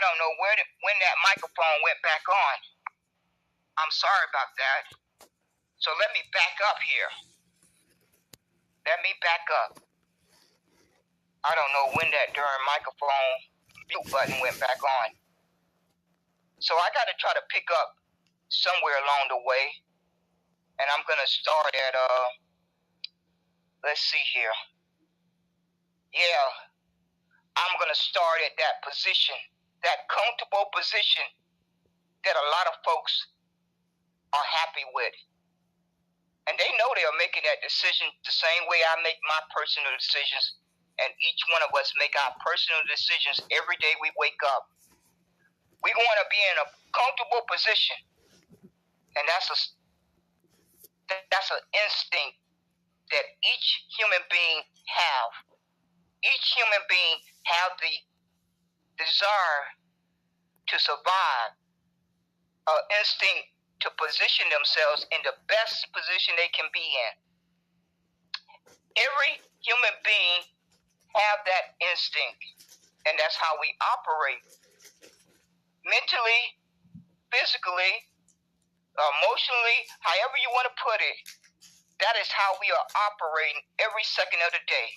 don't know when that microphone went back on. I'm sorry about that. So let me back up here. Let me back up. I don't know when that darn microphone mute button went back on. So I got to try to pick up somewhere along the way. And I'm going to start at, let's see here. Yeah, I'm going to start at that position, that comfortable position that a lot of folks are happy with. And they know they are making that decision the same way I make my personal decisions. And each one of us make our personal decisions every day we wake up. We want to be in a comfortable position. And that's an instinct that each human being have. Each human being have the desire to survive, an instinct to position themselves in the best position they can be in. Every human being have that instinct, and that's how we operate. Mentally, physically, emotionally, however you want to put it, that is how we are operating every second of the day.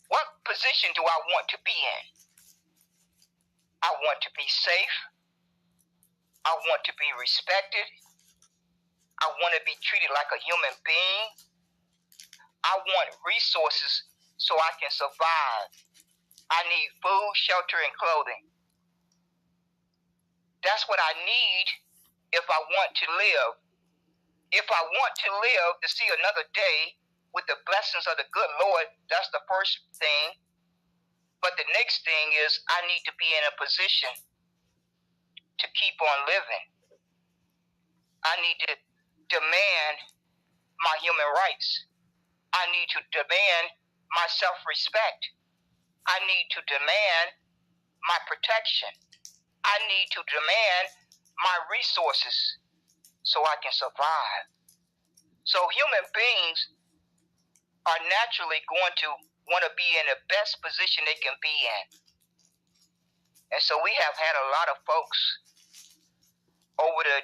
What position do I want to be in? I want to be safe. I want to be respected. I want to be treated like a human being. I want resources so I can survive. I need food, shelter, and clothing. That's what I need if I want to live. If I want to live to see another day with the blessings of the good Lord, that's the first thing. But the next thing is I need to be in a position to keep on living. I need to demand my human rights. I need to demand my self-respect. I need to demand my protection. I need to demand my resources so I can survive. So human beings are naturally going to want to be in the best position they can be in. And so we have had a lot of folks over the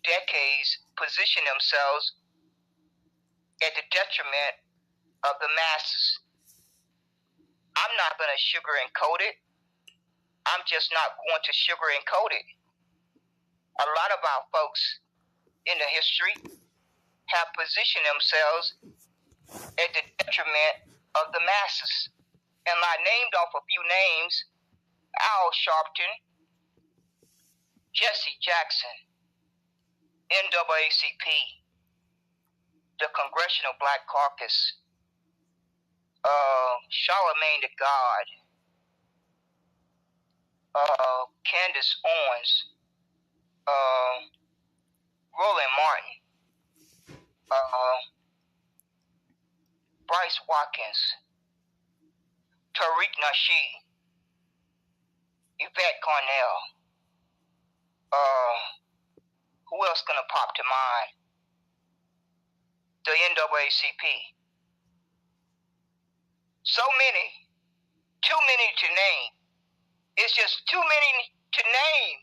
decades position themselves at the detriment of the masses. I'm not going to sugarcoat it. I'm just not going to sugarcoat it. A lot of our folks in the history have positioned themselves at the detriment of the masses. And I named off a few names: Al Sharpton, Jesse Jackson, NAACP, the Congressional Black Caucus, Charlemagne the God, Candace Owens, Roland Martin, Bryce Watkins, Tariq Nasheed, Yvette Cornell. Who else gonna pop to mind? The NAACP. So many, too many to name. It's just too many to name.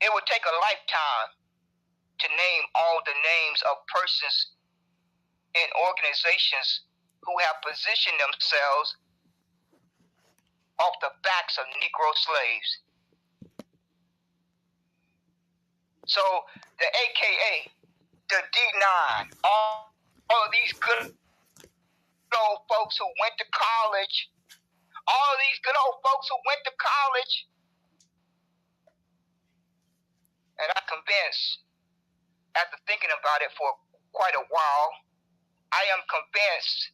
It would take a lifetime to name all the names of persons and organizations who have positioned themselves off the backs of Negro slaves. So the AKA, the D9, all of these good old folks who went to college, all of these good old folks who went to college, and I'm convinced, after thinking about it for quite a while, I am convinced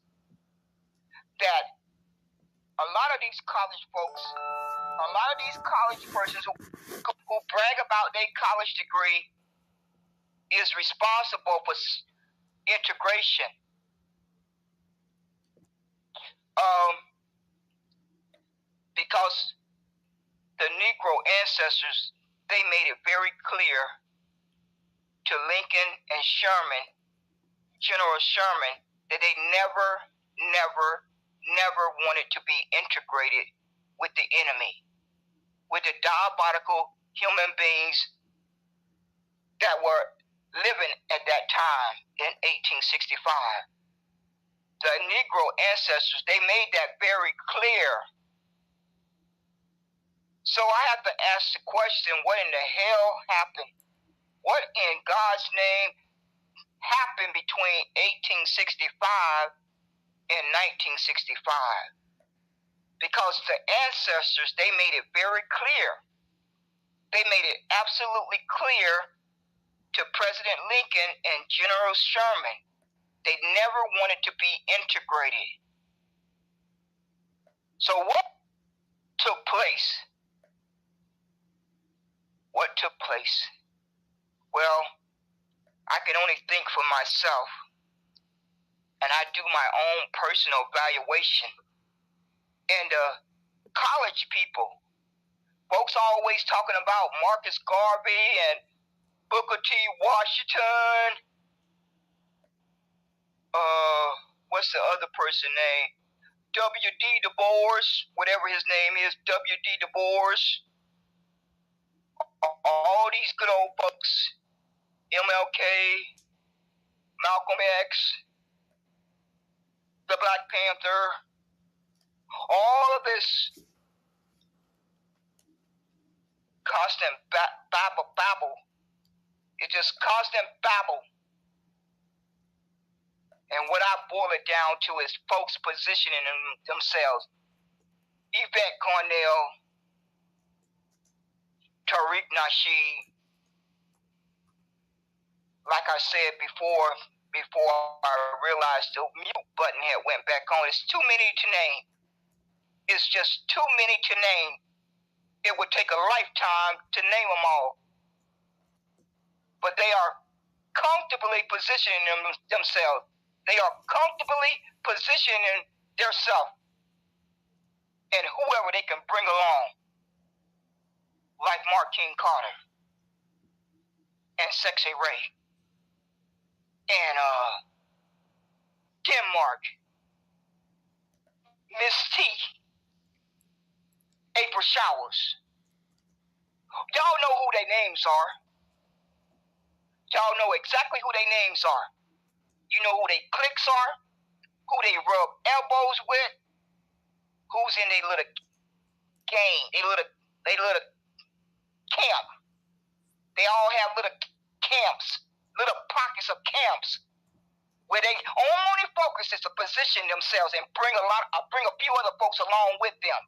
that a lot of these college folks, a lot of these college persons who brag about their college degree is responsible for integration. Because the Negro ancestors, they made it very clear to Lincoln and Sherman, General Sherman, that they never never wanted to be integrated with the enemy, with the diabolical human beings that were living at that time in 1865. The Negro ancestors, they made that very clear. So I have to ask the question, what in the hell happened? What in God's name happened between 1865 and 1965? Because the ancestors, they made it very clear. They made it absolutely clear to President Lincoln and General Sherman. They never wanted to be integrated. So what took place? What took place? Well, I can only think for myself, and I do my own personal evaluation. And college people, folks always talking about Marcus Garvey and Booker T. Washington. What's the other person name? W.D. Du Bois, whatever his name is, W.D. Du Bois. All these good old folks, MLK, Malcolm X, the Black Panther, all of this constant babble. It's just constant babble. And what I boil it down to is folks positioning themselves. Yvette Cornell, Tariq Nasheed. Like I said before I realized the mute button had went back on. It's too many to name. It's just too many to name. It would take a lifetime to name them all. But they are comfortably positioning themselves. They are comfortably positioning themselves and whoever they can bring along, like Mark King Carter and Sexy Ray and Denmark, Miss T, April Showers. Y'all know who their names are. Y'all know exactly who their names are. You know who they cliques are, who they rub elbows with, who's in their little game, they little camp. They all have little camps, little pockets of camps, where they only focus is to position themselves and bring a few other folks along with them.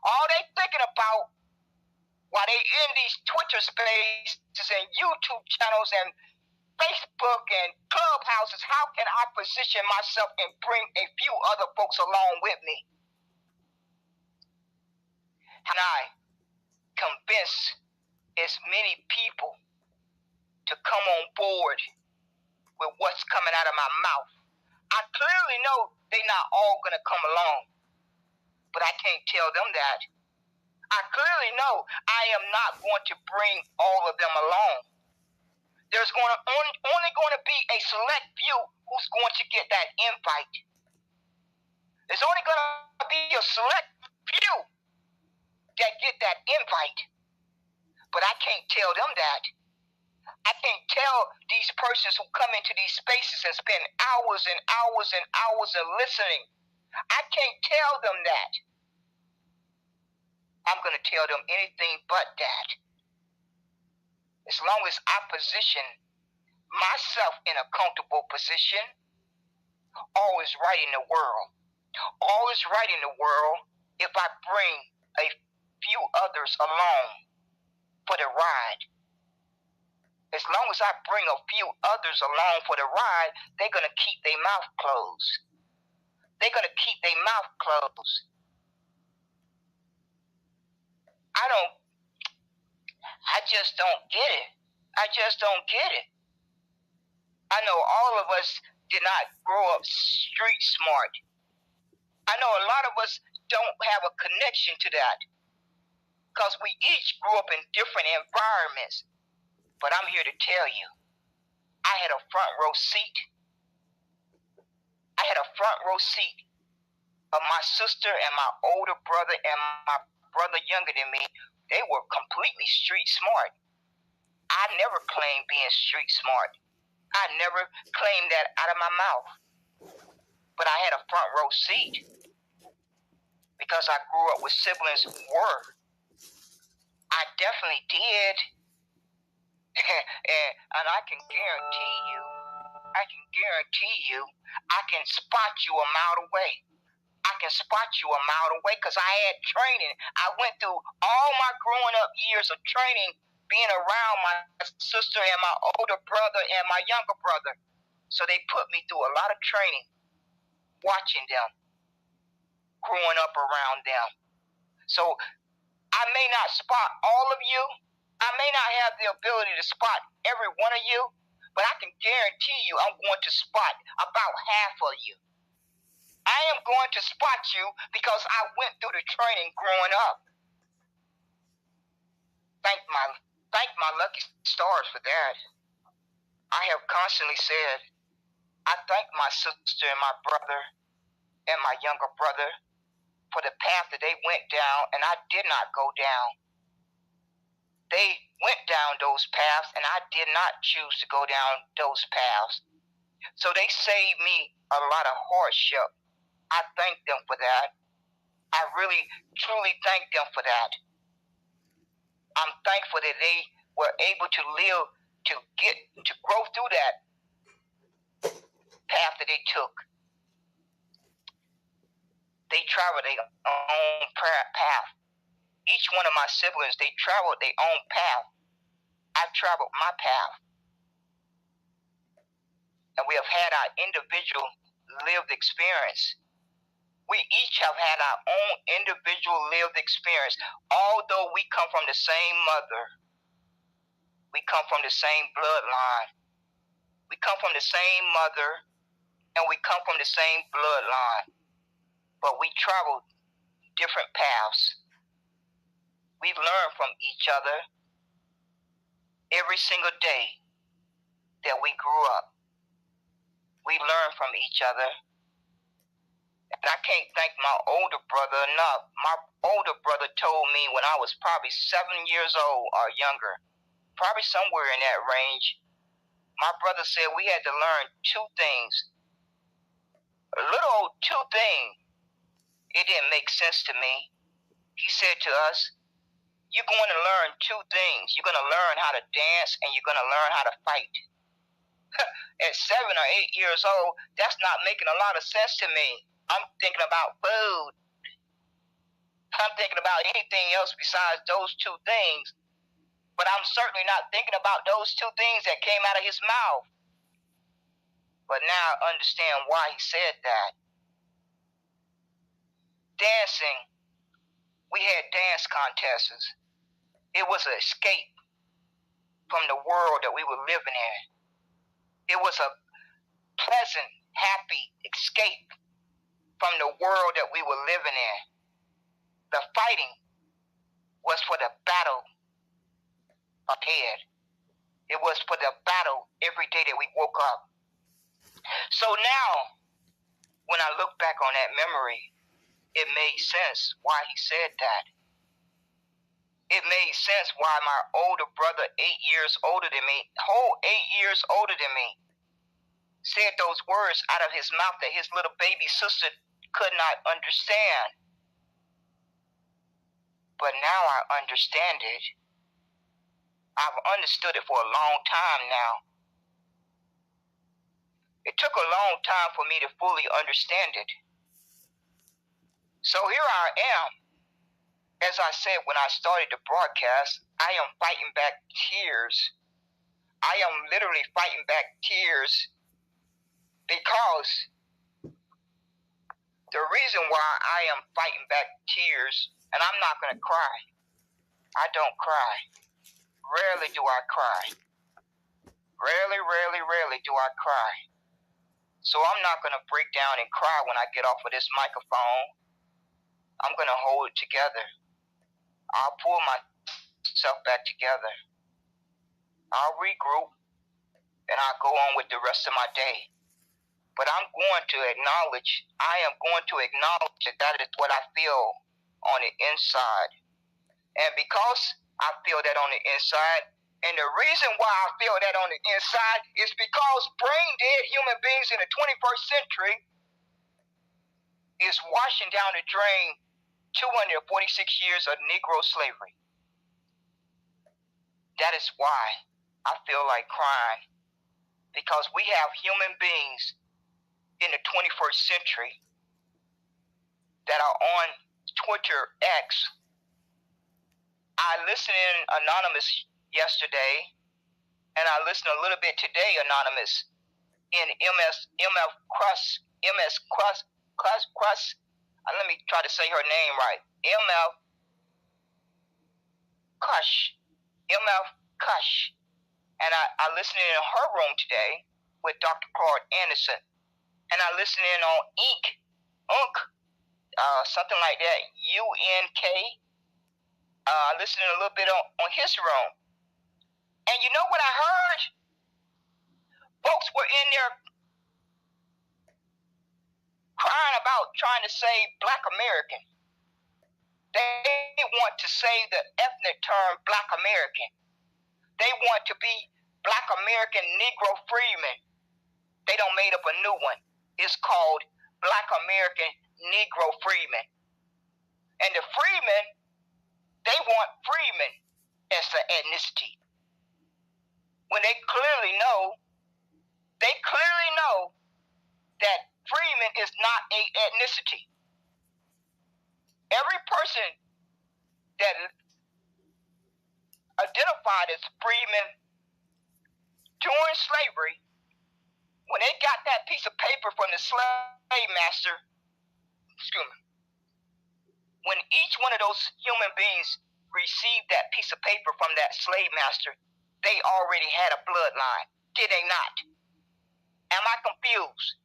All they thinking about while they in these Twitter spaces and YouTube channels and Facebook and Clubhouses, how can I position myself and bring a few other folks along with me? And I convince as many people to come on board with what's coming out of my mouth. I clearly know they're not all going to come along, but I can't tell them that. I clearly know I am not going to bring all of them along. There's only going to be a select few who's going to get that invite. There's only going to be a select few that get that invite. But I can't tell them that. I can't tell these persons who come into these spaces and spend hours and hours and hours of listening. I can't tell them that. I'm going to tell them anything but that. As long as I position myself in a comfortable position, all is right in the world. All is right in the world if I bring a few others along for the ride. As long as I bring a few others along for the ride, they're going to keep their mouth closed. They're going to keep their mouth closed. I just don't get it. I just don't get it. I know all of us did not grow up street smart. I know a lot of us don't have a connection to that because we each grew up in different environments. But I'm here to tell you, I had a front row seat. I had a front row seat But my sister and my older brother and my brother younger than me, they were completely street smart. I never claimed being street smart. I never claimed that out of my mouth. But I had a front row seat because I grew up with siblings who were. I definitely did. and I can guarantee you, I can spot you a mile away. I can spot you a mile away because I had training. I went through all my growing up years of training being around my sister and my older brother and my younger brother. So they put me through a lot of training, watching them, growing up around them. So I may not spot all of you. I may not have the ability to spot every one of you, but I can guarantee you I'm going to spot about half of you. I am going to spot you because I went through the training growing up. Thank my lucky stars for that. I have constantly said, I thank my sister and my brother and my younger brother for the path that they went down, and I did not go down. They went down those paths, and I did not choose to go down those paths. So they saved me a lot of hardship. I thank them for that. I really, truly thank them for that. I'm thankful that they were able to live, to grow through that path that they took. They traveled their own path. Each one of my siblings, they traveled their own path. I've traveled my path. And we have had our individual lived experience. We each have had our own individual lived experience. Although we come from the same mother, we come from the same bloodline. We come from the same mother, and we come from the same bloodline. But we traveled different paths. We've learned from each other every single day that we grew up. We learned from each other. And I can't thank my older brother enough. My older brother told me when I was probably 7 years old or younger, probably somewhere in that range, my brother said we had to learn 2 things. A little old 2 things. It didn't make sense to me. He said to us, you're going to learn 2 things. You're going to learn how to dance and you're going to learn how to fight. At 7 or 8 years old, that's not making a lot of sense to me. I'm thinking about food. I'm thinking about anything else besides those 2 things. But I'm certainly not thinking about those 2 things that came out of his mouth. But now I understand why he said that. Dancing, we had dance contests. It was an escape from the world that we were living in. It was a pleasant, happy escape from the world that we were living in. The fighting was for the battle ahead. It was for the battle every day that we woke up. So now, when I look back on that memory, it made sense why he said that. It made sense why my older brother, 8 years older than me, whole 8 years older than me, said those words out of his mouth that his little baby sister could not understand. But now I understand it. I've understood it for a long time now. It took a long time for me to fully understand it. So here I am. As I said when I started the broadcast, I am fighting back tears. I am literally fighting back tears because the reason why I am fighting back tears, and I'm not going to cry. I don't cry. Rarely do I cry. Rarely do I cry. So I'm not going to break down and cry when I get off of this microphone. I'm going to hold it together. I'll pull myself back together. I'll regroup, and I'll go on with the rest of my day. But I am going to acknowledge that is what I feel on the inside. And because I feel that on the inside, and the reason why I feel that on the inside is because brain dead human beings in the 21st century is washing down the drain 246 years of Negro slavery. That is why I feel like crying, because we have human beings in the 21st century that are on Twitter X. I listened in Anonymous yesterday, and I listened a little bit today, Anonymous, in MF Crust. Let me try to say her name right. MF Kush. And I listened in her room today with Dr. Claude Anderson. And I listened in on Unk, something like that, UNK. I listened in a little bit on his room. And you know what I heard? Folks were in there crying about trying to save Black American. They want to save the ethnic term Black American. They want to be Black American Negro freemen. They done made up a new one. It's called Black American Negro freemen. And the freemen, they want freemen as the ethnicity. When they clearly know that freeman is not a ethnicity. Every person that identified as freeman during slavery, when they got that piece of paper from the slave master, when each one of those human beings received that piece of paper from that slave master, they already had a bloodline, did they not? Am I confused?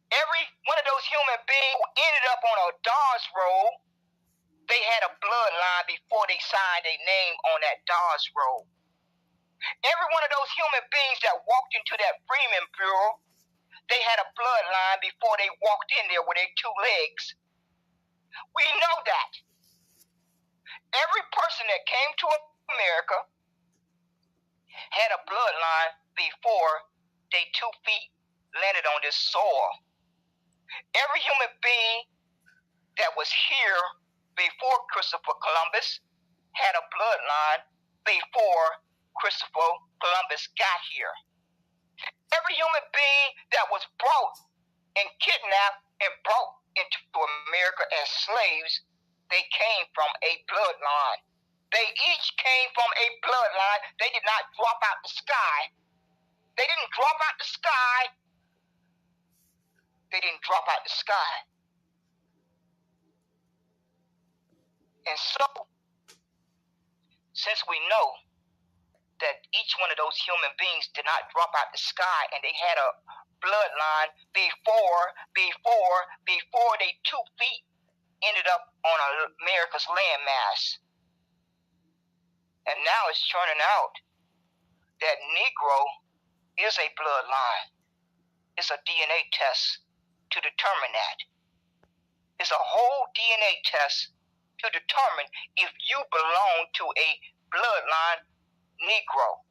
Every one of those human beings who ended up on a Dawes roll, they had a bloodline before they signed their name on that Dawes roll. Every one of those human beings that walked into that Freeman Bureau, they had a bloodline before they walked in there with their two legs. We know that. Every person that came to America had a bloodline before their 2 feet landed on this soil. Every human being that was here before Christopher Columbus had a bloodline before Christopher Columbus got here. Every human being that was brought and kidnapped and brought into America as slaves, they came from a bloodline. They each came from a bloodline. They did not drop out the sky. They didn't drop out the sky. They didn't drop out the sky. And so, since we know that each one of those human beings did not drop out the sky and they had a bloodline before they 2 feet ended up on America's landmass. And now it's turning out that Negro is a bloodline. It's a DNA test to determine that. It's a whole DNA test to determine if you belong to a bloodline Negro.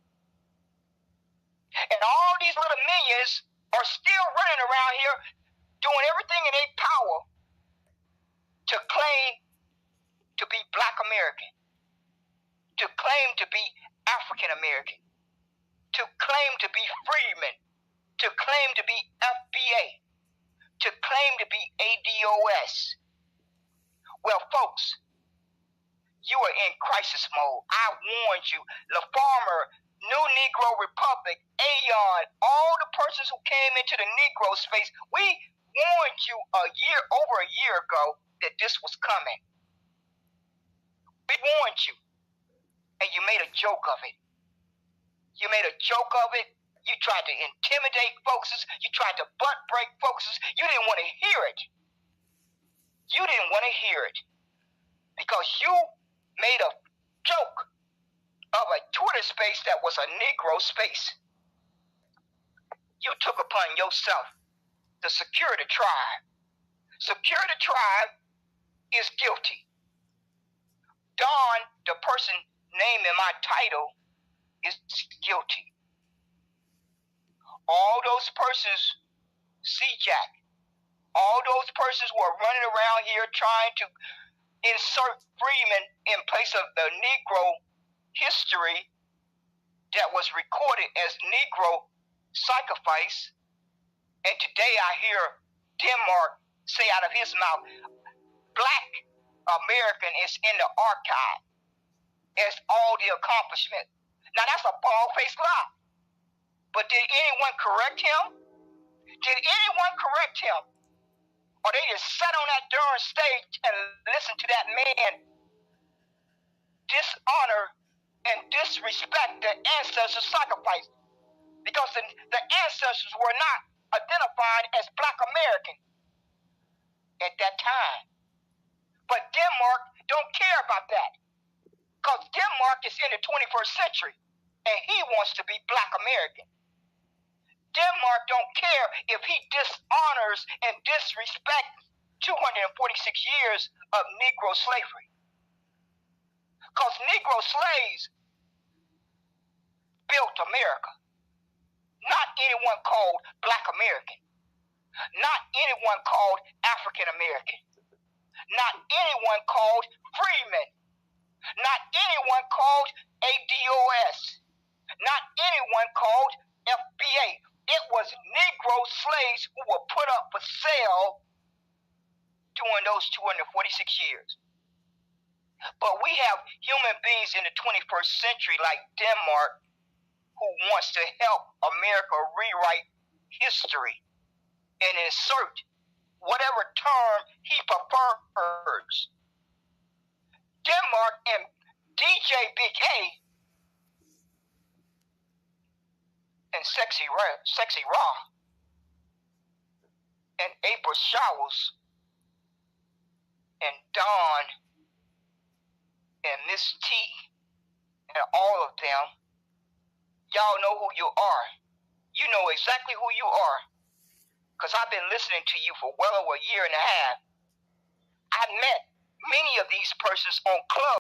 And all these little minions are still running around here doing everything in their power to claim to be Black American, to claim to be African American, to claim to be freemen, to claim to be FBA, to claim to be ADOS. Well, folks, you are in crisis mode. I warned you. La Farmer, New Negro Republic, Aeon, all the persons who came into the Negro space, we warned you over a year ago that this was coming. We warned you, and you made a joke of it. You made a joke of it. You tried to intimidate folks. You tried to butt break folks. You didn't want to hear it. You didn't want to hear it because you made a joke of a Twitter space that was a Negro space. you took upon yourself to secure the tribe. Secure the tribe is guilty. Don, the person named in my title, is guilty. All those persons, C-Jack, all those persons who are running around here trying to insert Freeman in place of the Negro history that was recorded as Negro sacrifice. And today I hear Denmark say out of his mouth, Black American is in the archive as all the accomplishment. Now that's a bald-faced lie. But did anyone correct him? Did anyone correct him? Or they just sat on that darn stage and listened to that man dishonor and disrespect the ancestors' sacrifice? Because the ancestors were not identified as Black American at that time. But Denmark don't care about that. Because Denmark is in the 21st century and he wants to be Black American. Denmark don't care if he dishonors and disrespects 246 years of Negro slavery. Because Negro slaves built America. Not anyone called Black American. Not anyone called African American. Not anyone called Freeman. Not anyone called ADOS. Not anyone called FBA. It was Negro slaves who were put up for sale during those 246 years. But we have human beings in the 21st century like Denmark who wants to help America rewrite history and insert whatever term he prefers. Denmark and DJ Big A and Sexy Raw and April Showers and Dawn and Miss T and all of them, y'all know who you are. You know exactly who you are. Because I've been listening to you for well over a year and a half. I met many of these persons on clubs.